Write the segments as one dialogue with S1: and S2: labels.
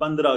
S1: 15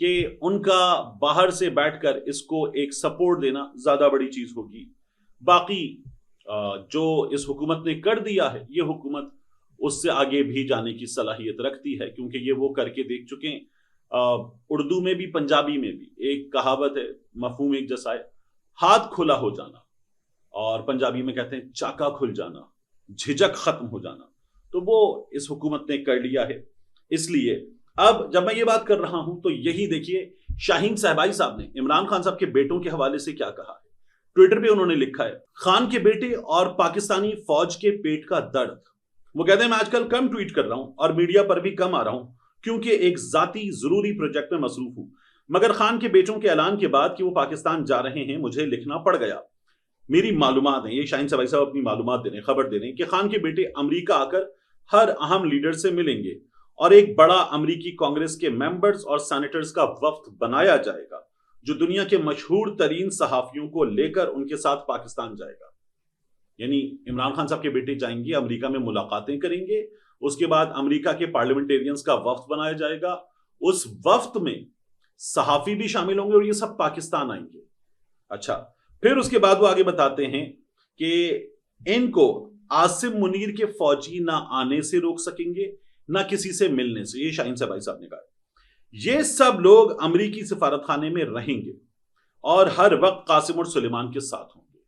S1: کہ ان کا باہر سے بیٹھ کر اس کو ایک سپورٹ دینا زیادہ بڑی چیز ہوگی. باقی جو اس حکومت نے کر دیا ہے یہ حکومت اس سے آگے بھی جانے کی صلاحیت رکھتی ہے، کیونکہ یہ وہ کر کے دیکھ چکے ہیں. اردو میں بھی پنجابی میں بھی ایک کہاوت ہے، مفہوم ایک جیسا ہے، ہاتھ کھلا ہو جانا، اور پنجابی میں کہتے ہیں چاکا کھل جانا، جھجک ختم ہو جانا. تو وہ اس حکومت نے کر لیا ہے. اس لیے اب جب میں یہ بات کر رہا ہوں تو یہی دیکھیے شاہین صاحبائی صاحب نے عمران خان صاحب کے بیٹوں کے حوالے سے کیا کہا ہے. ٹویٹر پہ انہوں نے لکھا ہے، خان کے بیٹے اور پاکستانی فوج کے پیٹ کا درد. وہ کہتے ہیں میں آج کل کم ٹویٹ کر رہا ہوں اور میڈیا پر بھی کم آ رہا ہوں کیونکہ ایک ذاتی ضروری پروجیکٹ میں مصروف ہوں، مگر خان کے بیٹوں کے اعلان کے بعد کہ وہ پاکستان جا رہے ہیں مجھے لکھنا پڑ گیا. میری معلومات ہیں، یہ شاہین صاحب اپنی معلومات دے رہے ہیں، خبر دے رہے ہیں کہ خان کے بیٹے امریکہ آ کر ہر اہم لیڈر سے ملیں گے اور ایک بڑا امریکی کانگریس کے ممبرز اور سینیٹرز کا وفد بنایا جائے گا جو دنیا کے مشہور ترین صحافیوں کو لے کر ان کے ساتھ پاکستان جائے گا. یعنی عمران خان صاحب کے بیٹے جائیں گے، امریکہ میں ملاقاتیں کریں گے، اس کے بعد امریکہ کے پارلیمنٹیرینز کا وفد بنایا جائے گا. اس وفد میں صحافی بھی شامل ہوں گے اور یہ سب پاکستان آئیں گے. اچھا، پھر اس کے بعد وہ آگے بتاتے ہیں کہ ان کو عاصم منیر کے فوجی نہ آنے سے روک سکیں گے نہ کسی سے ملنے سے. یہ شاہین صاحب نے کہا. یہ سب لوگ امریکی سفارت خانے میں رہیں گے اور ہر وقت قاسم اور سلیمان کے ساتھ ہوں گے.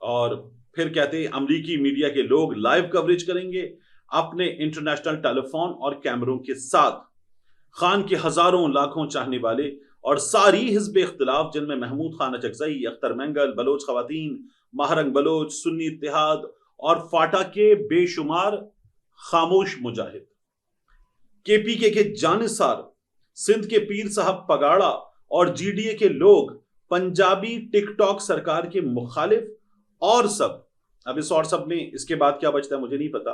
S1: اور پھر کہتے ہیں امریکی میڈیا کے لوگ لائیو کوریج کریں گے اپنے انٹرنیشنل ٹیلی فون اور کیمروں کے ساتھ. خان کے ہزاروں لاکھوں چاہنے والے اور ساری حزب اختلاف جن میں محمود خان اچکزئی، اختر مینگل، بلوچ خواتین، ماہرنگ بلوچ، سنی اتحاد اور فاٹا کے بے شمار خاموش مجاہد، کے پی کے جانثار، سندھ کے پیر صاحب پگاڑا اور جی ڈی اے کے لوگ، پنجابی ٹک ٹاک سرکار کے مخالف اور سب. اب اس اور سب میں اس کے بعد کیا بچتا ہے مجھے نہیں پتا.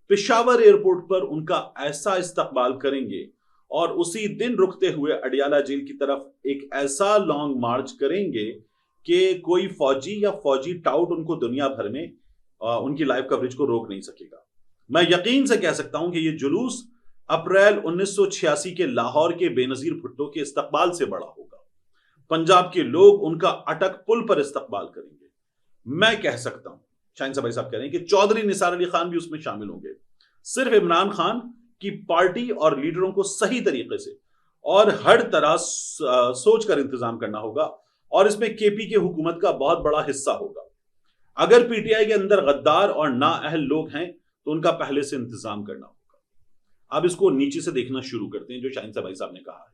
S1: پشاور ایئرپورٹ پر ان کا ایسا استقبال کریں گے اور اسی دن رکتے ہوئے اڈیالہ جیل کی طرف ایک ایسا لانگ مارچ کریں گے کہ کوئی فوجی یا فوجی ٹاؤٹ ان کو دنیا بھر میں ان کی لائیو کوریج کو روک نہیں سکے گا. میں یقین سے کہہ سکتا ہوں کہ یہ جلوس اپریل 1986 کے لاہور کے بے نظیر بھٹو کے استقبال سے بڑا ہوگا. پنجاب کے لوگ ان کا اٹک پل پر استقبال کریں گے. میں کہہ سکتا ہوں، شاہین صاحب کہہ رہے ہیں کہ چودھری نثار علی خان بھی اس میں شامل ہوں گے. صرف عمران خان کی پارٹی اور لیڈروں کو صحیح طریقے سے اور ہر طرح سوچ کر انتظام کرنا ہوگا، اور اس میں کے پی کے حکومت کا بہت بڑا حصہ ہوگا. اگر پی ٹی آئی کے اندر غدار اور نااہل لوگ ہیں تو ان کا پہلے سے انتظام کرنا ہوگا. اب اس کو نیچے سے دیکھنا شروع کرتے ہیں جو شاہین صاحب نے کہا ہے.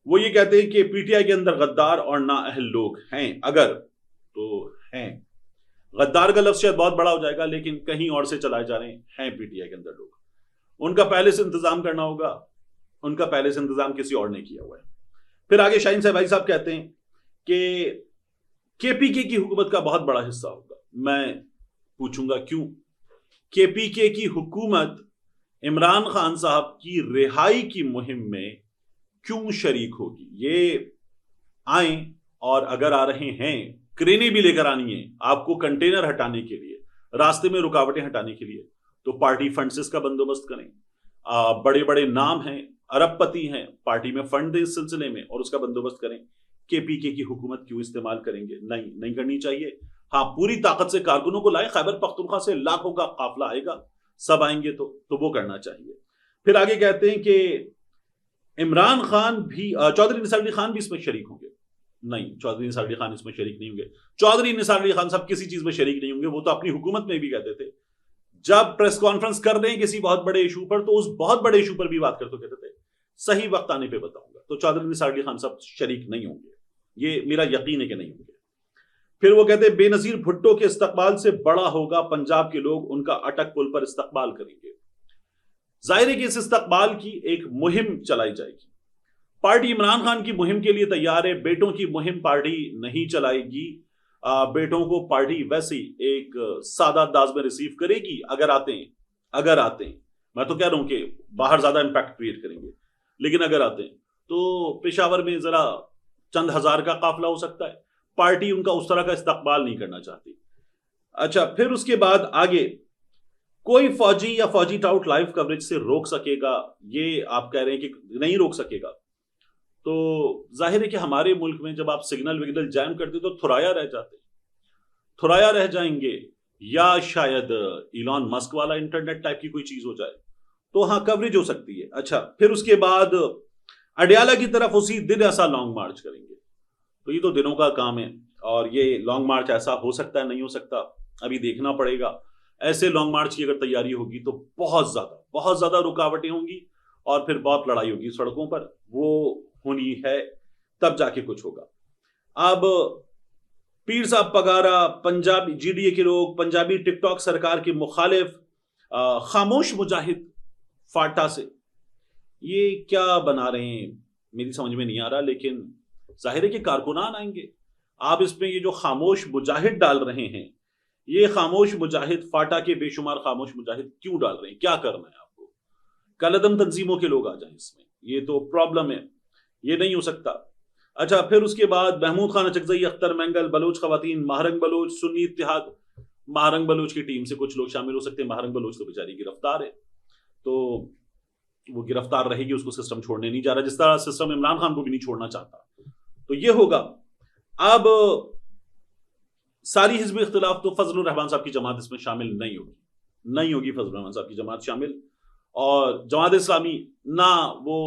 S1: وہ یہ کہتے ہیں کہ پی ٹی آئی کے اندر غدار اور نااہل لوگ ہیں، اگر تو ہیں. غدار کا لفظ شاید بہت بڑا ہو جائے گا لیکن کہیں اور سے چلائے جا رہے ہیں پی ٹی آئی کے اندر لوگ. ان کا پہلے سے انتظام کرنا ہوگا، ان کا پہلے سے انتظام کسی اور نے کیا ہوا ہے. پھر آگے شاہین صاحب کہتے ہیں کہ کے پی کے کی حکومت کا بہت بڑا حصہ ہوگا. میں پوچھوں گا کیوں؟ کے پی کے کی حکومت عمران خان صاحب کی رہائی کی مہم میں کیوں شریک ہوگی؟ یہ آئیں اور اگر آ رہے ہیں کرینیں بھی لے کر آنی ہے آپ کو کنٹینر ہٹانے کے لیے، راستے میں رکاوٹیں ہٹانے کے لیے، تو پارٹی فنڈز اس کا بندوبست کریں. بڑے بڑے نام ہیں، ارب پتی ہیں، پارٹی میں فنڈ دیں اس سلسلے میں اور اس کا بندوبست کریں. کے پی کے کی حکومت کیوں استعمال کریں گے؟ نہیں کرنی چاہیے. ہاں، پوری طاقت سے کارکنوں کو لائیں، خیبر پختونخوا سے لاکھوں کا قافلہ آئے گا، سب آئیں گے تو وہ کرنا چاہیے. پھر آگے کہتے ہیں کہ عمران خان بھی، چودھری نثار علی خان بھی اس میں شریک ہوں گے. نہیں، چودھری نثار علی خان اس میں شریک نہیں ہوں گے. چودھری نثار علی خان صاحب کسی چیز میں شریک نہیں ہوں گے. وہ تو اپنی حکومت میں بھی کہتے تھے جب پریس کانفرنس کر رہے ہیں کسی بہت بڑے ایشو پر تو اس بہت بڑے ایشو پر بھی بات کرتے کہتے تھے صحیح وقت آنے پہ بتاؤں گا. تو چودھری نثار علی خان صاحب شریک نہیں ہوں گے، یہ میرا یقین ہے کہ نہیں ہوں گے. پھر وہ کہتے ہیں بے نظیر بھٹو کے استقبال سے بڑا ہوگا، پنجاب کے لوگ ان کا اٹک پل پر استقبال کریں گے. ظاہر ہے کہ اس استقبال کی ایک مہم چلائی جائے گی. پارٹی عمران خان کی مہم کے لیے تیار ہے، بیٹوں کی مہم پارٹی نہیں چلائے گی. بیٹوں کو پارٹی ویسے ایک سادہ انداز میں ریسیو کرے گی اگر آتے ہیں. میں تو کہہ رہا ہوں کہ باہر زیادہ امپیکٹ کریٹ کریں گے، لیکن اگر آتے ہیں تو پشاور میں ذرا چند ہزار کا قافلہ ہو سکتا ہے. پارٹی ان کا اس طرح کا استقبال نہیں کرنا چاہتی. اچھا، پھر اس کے بعد آگے کوئی فوجی یا فوجی ٹاؤٹ لائیو کوریج سے روک سکے گا؟ یہ آپ کہہ رہے ہیں کہ نہیں روک سکے گا. تو ظاہر ہے کہ ہمارے ملک میں جب آپ سگنل وگنل جام کرتے تو تھرایا رہ جاتے، تھرایا رہ جائیں گے، یا شاید ایلان مسک والا انٹرنیٹ ٹائپ کی کوئی چیز ہو جائے تو ہاں کوریج ہو سکتی ہے. اچھا پھر اس کے بعد اڈیالہ کی طرف اسی دن ایسا لانگ مارچ کریں گے. تو یہ تو دنوں کا کام ہے، اور یہ لانگ مارچ ایسا ہو سکتا ہے نہیں ہو سکتا ابھی دیکھنا پڑے گا. ایسے لانگ مارچ کی اگر تیاری ہوگی تو بہت زیادہ رکاوٹیں ہوں گی، اور پھر بہت لڑائی ہوگی سڑکوں پر. وہ ہونی ہے تب جا کے کچھ ہوگا. اب پیر صاحب Pagara, Punjabi G D A کے لوگ، پنجابی ٹک ٹاک سرکار کے مخالف، خاموش مجاہد فاٹا سے، یہ کیا بنا رہے ہیں میری سمجھ میں نہیں آ رہا. لیکن ظاہر ہے کہ کارکنان آئیں گے. آپ اس میں یہ جو خاموش مجاہد ڈال رہے ہیں، یہ خاموش مجاہد فاٹا کے بے شمار خاموش مجاہد کیوں ڈال رہے ہیں؟ کیا کرنا ہے آپ کو؟ کالعدم تنظیموں کے لوگ آ جائیں اس میں، یہ تو پرابلم ہے، یہ نہیں ہو سکتا. اچھا پھر اس کے بعد محمود خان اچکزئی، اختر مینگل، بلوچ خواتین، مہرنگ بلوچ، سنی اتحاد. مہرنگ بلوچ کی ٹیم سے کچھ لوگ شامل ہو سکتے ہیں. مہرنگ بلوچ تو بیچاری گرفتار ہے، تو وہ گرفتار رہے گی، اس کو سسٹم چھوڑنے نہیں جا رہا، جس طرح سسٹم عمران خان کو بھی نہیں چھوڑنا چاہتا. تو یہ ہوگا. اب ساری حزب اختلاف تو فضل الرحمان صاحب کی جماعت اس میں شامل نہیں ہوگی فضل الرحمان صاحب کی جماعت شامل. اور جماعت اسلامی نہ وہ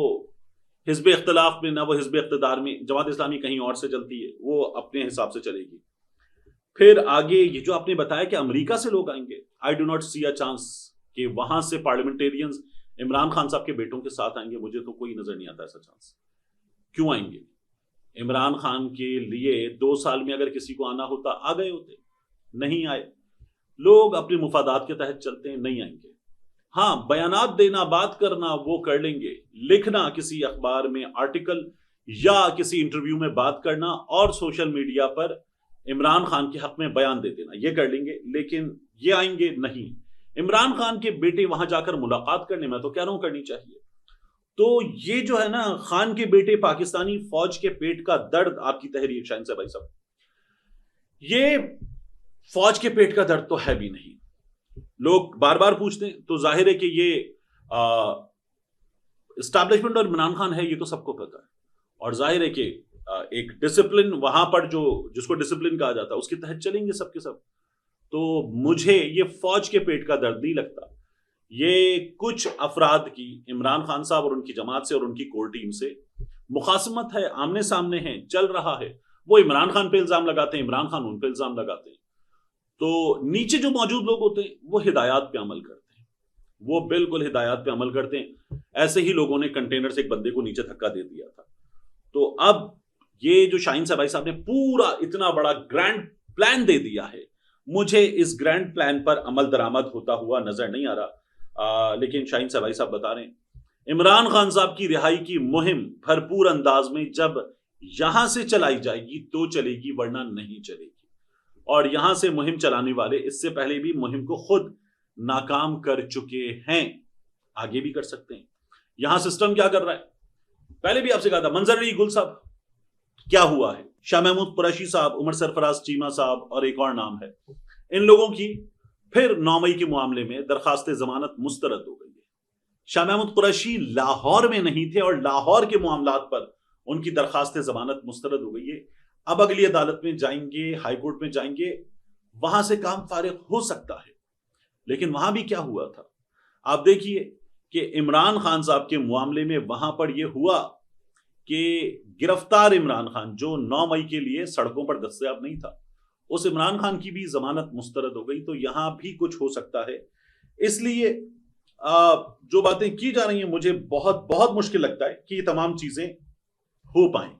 S1: حزب اختلاف میں، نہ وہ حزب اقتدار میں. جماعت اسلامی کہیں اور سے چلتی ہے، وہ اپنے حساب سے چلے گی. پھر آگے یہ جو آپ نے بتایا کہ امریکہ سے لوگ آئیں گے، I do not see a chance کہ وہاں سے پارلیمنٹیرینز عمران خان صاحب کے بیٹوں کے ساتھ آئیں گے. مجھے تو کوئی نظر نہیں آتا ایسا چانس. کیوں آئیں گے؟ عمران خان کے لیے 2 سال میں اگر کسی کو آنا ہوتا آ گئے ہوتے، نہیں آئے. لوگ اپنے مفادات کے تحت چلتے ہیں، نہیں آئیں گے. ہاں بیانات دینا، بات کرنا وہ کر لیں گے، لکھنا کسی اخبار میں آرٹیکل یا کسی انٹرویو میں بات کرنا اور سوشل میڈیا پر عمران خان کے حق میں بیان دے دینا، یہ کر لیں گے. لیکن یہ آئیں گے نہیں. عمران خان کے بیٹے وہاں جا کر ملاقات کرنے، میں تو کہہ رہا ہوں کرنی چاہیے. تو یہ جو ہے نا خان کے بیٹے، پاکستانی فوج کے پیٹ کا درد، آپ کی تحریر شاہین سے بھائی صاحب، یہ فوج کے پیٹ کا درد تو ہے بھی نہیں. لوگ بار بار پوچھتے ہیں، تو ظاہر ہے کہ یہ اسٹیبلشمنٹ اور عمران خان ہے، یہ تو سب کو پتا ہے. اور ظاہر ہے کہ ایک ڈسپلن وہاں پر جس کو ڈسپلن کہا جاتا ہے اس کے تحت چلیں گے سب کے سب. تو مجھے یہ فوج کے پیٹ کا درد نہیں لگتا. یہ کچھ افراد کی، عمران خان صاحب اور ان کی جماعت سے اور ان کی کور ٹیم سے مخاصمت ہے، آمنے سامنے ہے، چل رہا ہے. وہ عمران خان پہ الزام لگاتے ہیں، عمران خان ان پہ الزام لگاتے ہیں. تو نیچے جو موجود لوگ ہوتے ہیں وہ ہدایات پہ عمل کرتے ہیں، وہ بالکل ہدایات پہ عمل کرتے ہیں. ایسے ہی لوگوں نے کنٹینر سے ایک بندے کو نیچے دھکا دے دیا تھا. تو اب یہ جو شاہین صاحب صاحب نے پورا اتنا بڑا گرینڈ پلان دے دیا ہے، مجھے اس گرینڈ پلان پر عمل درآمد ہوتا ہوا نظر نہیں آ رہا. لیکن شاہین صاحب بتا رہے ہیں عمران خان صاحب کی رہائی کی مہم بھرپور انداز میں جب یہاں سے چلائی جائے گی تو چلے گی، ورنہ نہیں چلے گی. اور یہاں سے مہم چلانے والے اس سے پہلے بھی مہم کو خود ناکام کر چکے ہیں، آگے بھی کر سکتے ہیں. یہاں سسٹم کیا کر رہا ہے؟ پہلے بھی آپ سے کہا تھا، منظر علی گل صاحب کیا ہوا ہے، شاہ محمود قریشی صاحب، عمر سرفراز چیمہ صاحب اور ایک اور نام ہے، ان لوگوں کی پھر 9 مئی کے معاملے میں درخواست ضمانت مسترد ہو گئی ہے. شاہ محمود قریشی لاہور میں نہیں تھے اور لاہور کے معاملات پر ان کی درخواست ضمانت مسترد ہو گئی ہے. اب اگلی عدالت میں جائیں گے، ہائی کورٹ میں جائیں گے، وہاں سے کام فارغ ہو سکتا ہے. لیکن وہاں بھی کیا ہوا تھا آپ دیکھیے کہ عمران خان صاحب کے معاملے میں وہاں پر یہ ہوا کہ گرفتار عمران خان جو 9 مئی کے لیے سڑکوں پر دستیاب نہیں تھا، اس عمران خان کی بھی ضمانت مسترد ہو گئی. تو یہاں بھی کچھ ہو سکتا ہے. اس لیے جو باتیں کی جا رہی ہیں مجھے بہت بہت مشکل لگتا ہے کہ یہ تمام چیزیں ہو پائیں.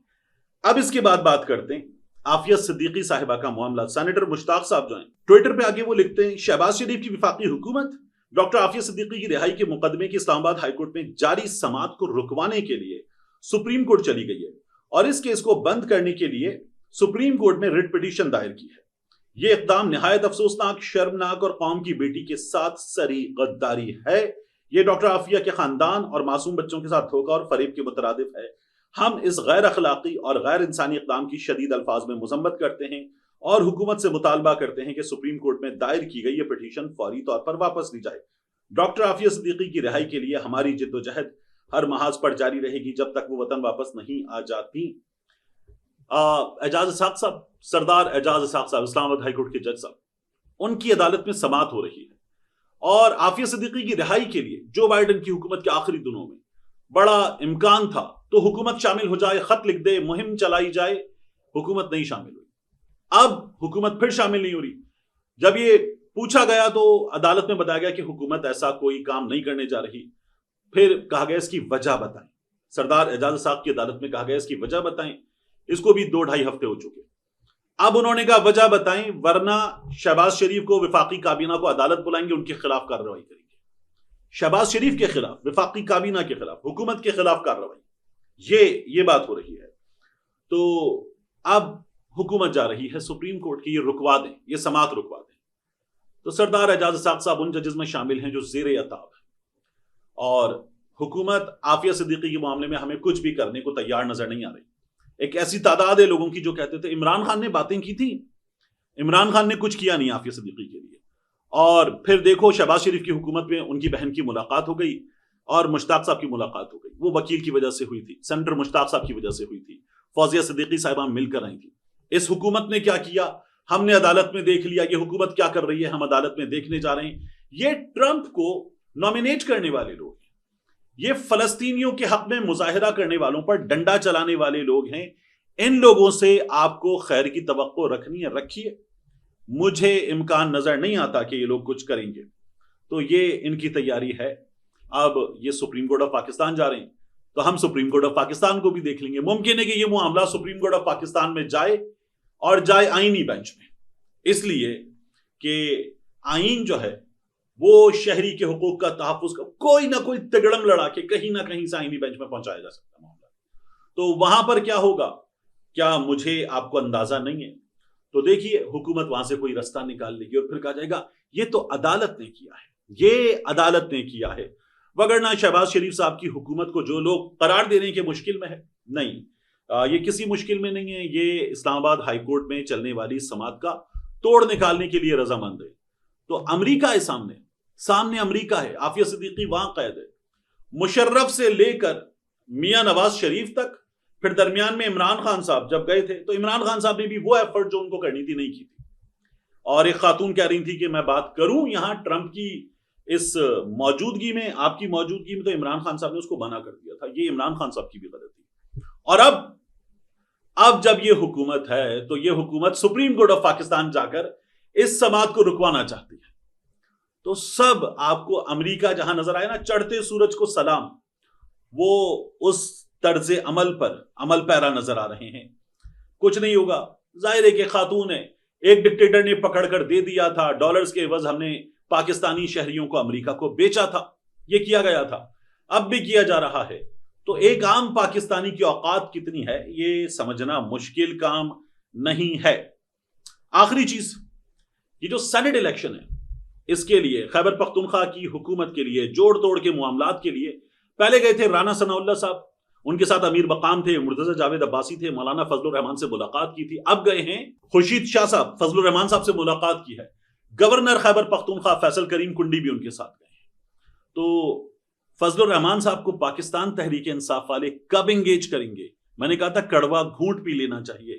S1: اب اس کے بعد بات کرتے ہیں عافیہ صدیقی صاحبہ کا معاملہ. سینیٹر مشتاق صاحب جو ہیں ٹویٹر پہ آگے وہ لکھتے ہیں، شہباز شریف کی وفاقی حکومت ڈاکٹر عافیہ صدیقی کی رہائی کے مقدمے کی اسلام آباد ہائی کورٹ میں جاری سماعت کو رکوانے کے لیے سپریم کورٹ چلی گئی ہے اور اس کیس کو بند کرنے کے لیے سپریم کورٹ میں ریٹ پٹیشن دائر کی ہے. یہ اقدام نہایت افسوسناک، شرمناک اور قوم کی بیٹی کے ساتھ سری غداری ہے. یہ ڈاکٹر عافیہ کے خاندان اور معصوم بچوں کے ساتھ دھوکہ اور فریب کے مترادف ہے. ہم اس غیر اخلاقی اور غیر انسانی اقدام کی شدید الفاظ میں مذمت کرتے ہیں اور حکومت سے مطالبہ کرتے ہیں کہ سپریم کورٹ میں دائر کی گئی یہ پٹیشن فوری طور پر واپس لی جائے. ڈاکٹر عافیہ صدیقی کی رہائی کے لیے ہماری جد و جہد ہر محاذ پر جاری رہے گی جب تک وہ وطن واپس نہیں آ جاتی۔ اعجاز اسحاق صاحب، سردار اعجاز اسحاق صاحب، اسلام آباد ہائی کورٹ کے جج صاحب، ان کی عدالت میں سماعت ہو رہی ہے، اور عافیہ صدیقی کی رہائی کے لیے جو بائیڈن کی حکومت کے آخری دنوں میں بڑا امکان تھا تو حکومت شامل ہو جائے، خط لکھ دے، مہم چلائی جائے، حکومت نہیں شامل ہوئی۔ اب حکومت پھر شامل نہیں ہو رہی۔ جب یہ پوچھا گیا تو عدالت میں بتایا گیا کہ حکومت ایسا کوئی کام نہیں کرنے جا رہی۔ پھر کہا گیا اس کی وجہ بتائیں، سردار اعجاز اسحاق کی عدالت میں کہا گیا اس کی وجہ بتائیں۔ اس کو بھی 2-2.5 ہفتے ہو چکے۔ اب انہوں نے کہا وجہ بتائیں ورنہ شہباز شریف کو، وفاقی کابینہ کو عدالت بلائیں گے، ان کے خلاف کارروائی کریں گے۔ شہباز شریف کے خلاف، وفاقی کابینہ کے خلاف، حکومت کے خلاف کارروائی، یہ بات ہو رہی ہے۔ تو اب حکومت جا رہی ہے سپریم کورٹ کی یہ رکوا دیں، یہ سماعت رکوا دیں۔ تو سردار اعجاز اسحاق صاحب ان ججز میں شامل ہیں جو زیر عتاب ہیں، اور حکومت عافیہ صدیقی کے معاملے میں ہمیں کچھ بھی کرنے کو تیار نظر نہیں آ رہی۔ ایک ایسی تعداد ہے لوگوں کی جو کہتے تھے عمران خان نے باتیں کی تھی، عمران خان نے کچھ کیا نہیں عافیہ صدیقی کے لیے۔ اور پھر دیکھو شہباز شریف کی حکومت میں ان کی بہن کی ملاقات ہو گئی اور مشتاق صاحب کی ملاقات ہو گئی، وہ وکیل کی وجہ سے ہوئی تھی، سینیٹر مشتاق صاحب کی وجہ سے ہوئی تھی، فوزیہ صدیقی صاحبہ مل کر آئی تھی۔ اس حکومت نے کیا کیا ہم نے عدالت میں دیکھ لیا، یہ حکومت کیا کر رہی ہے ہم عدالت میں دیکھنے جا رہے ہیں۔ یہ ٹرمپ کو نامینیٹ کرنے والے لوگ ہیں، یہ فلسطینیوں کے حق میں مظاہرہ کرنے والوں پر ڈنڈا چلانے والے لوگ ہیں۔ ان لوگوں سے آپ کو خیر کی توقع رکھنی ہے، رکھیے۔ مجھے امکان نظر نہیں آتا کہ یہ لوگ کچھ کریں گے، تو یہ ان کی تیاری ہے۔ اب یہ سپریم کورٹ آف پاکستان جا رہے ہیں تو ہم سپریم کورٹ آف پاکستان کو بھی دیکھ لیں گے۔ ممکن ہے کہ یہ معاملہ سپریم کورٹ آف پاکستان میں جائے، اور جائے آئینی بینچ میں، اس لیے کہ آئین جو ہے وہ شہری کے حقوق کا تحفظ کا کوئی نہ کوئی تگڑم لڑا کے کہیں نہ کہیں سے آئینی بینچ میں پہنچایا جا سکتا ہے معاملہ۔ تو وہاں پر کیا ہوگا، کیا مجھے آپ کو اندازہ نہیں ہے۔ تو دیکھیے حکومت وہاں سے کوئی رستہ نکال لے گی اور پھر کہا جائے گا یہ تو عدالت نے کیا ہے، یہ عدالت نے کیا ہے، وگرنہ شہباز شریف صاحب کی حکومت کو جو لوگ قرار دے رہے ہیں کہ مشکل میں ہے، نہیں، یہ کسی مشکل میں نہیں ہے۔ یہ اسلام آباد ہائی کورٹ میں چلنے والی سماعت کا توڑ نکالنے کے لیے رضامند ہے۔ تو امریکہ ہے سامنے امریکہ ہے، عافیہ صدیقی وہاں قید ہے، مشرف سے لے کر میاں نواز شریف تک، پھر درمیان میں عمران خان صاحب جب گئے تھے تو عمران خان صاحب نے بھی وہ ایفرٹ جو ان کو کرنی تھی نہیں کی تھی، اور ایک خاتون کہہ رہی تھی کہ میں بات کروں یہاں ٹرمپ کی اس موجودگی میں، آپ کی موجودگی میں، تو عمران خان صاحب نے اس کو منع کر دیا تھا۔ یہ عمران خان صاحب کی بھی غلطی۔ اور اب جب یہ حکومت ہے تو یہ حکومت سپریم کورٹ آف پاکستان جا کر اس سماعت کو رکوانا چاہتی ہے۔ تو سب آپ کو امریکہ جہاں نظر آئے نا چڑھتے سورج کو سلام، وہ اس طرز عمل پیرا نظر آ رہے ہیں۔ کچھ نہیں ہوگا، ظاہر ہے کہ خاتون ہے، ایک ڈکٹیٹر نے پکڑ کر دے دیا تھا، ڈالرز کے عوض ہم نے پاکستانی شہریوں کو امریکہ کو بیچا تھا، یہ کیا گیا تھا، اب بھی کیا جا رہا ہے۔ تو ایک عام پاکستانی کی اوقات کتنی ہے یہ سمجھنا مشکل کام نہیں ہے۔ آخری چیز، یہ جو سینٹ الیکشن ہے اس کے لیے خیبر پختونخوا کی حکومت کے لیے جوڑ توڑ کے معاملات کے لیے پہلے گئے تھے رانا ثناء اللہ صاحب، ان کے ساتھ امیر مقام تھے، مرتضی جاوید عباسی تھے، مولانا فضل الرحمان سے ملاقات کی تھی۔ اب گئے ہیں خورشید شاہ صاحب، فضل الرحمان صاحب سے ملاقات کی ہے، گورنر خیبر پختونخوا فیصل کریم کنڈی بھی ان کے ساتھ گئے ہیں۔ تو فضل الرحمان صاحب کو پاکستان تحریک انصاف والے کب انگیج کریں گے؟ میں نے کہا تھا کڑوا گھونٹ پی لینا چاہیے،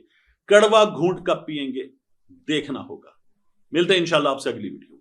S1: کڑوا گھونٹ کب پیئیں گے دیکھنا ہوگا۔ ملتے ہیں انشاءاللہ آپ سے اگلی ویڈیو۔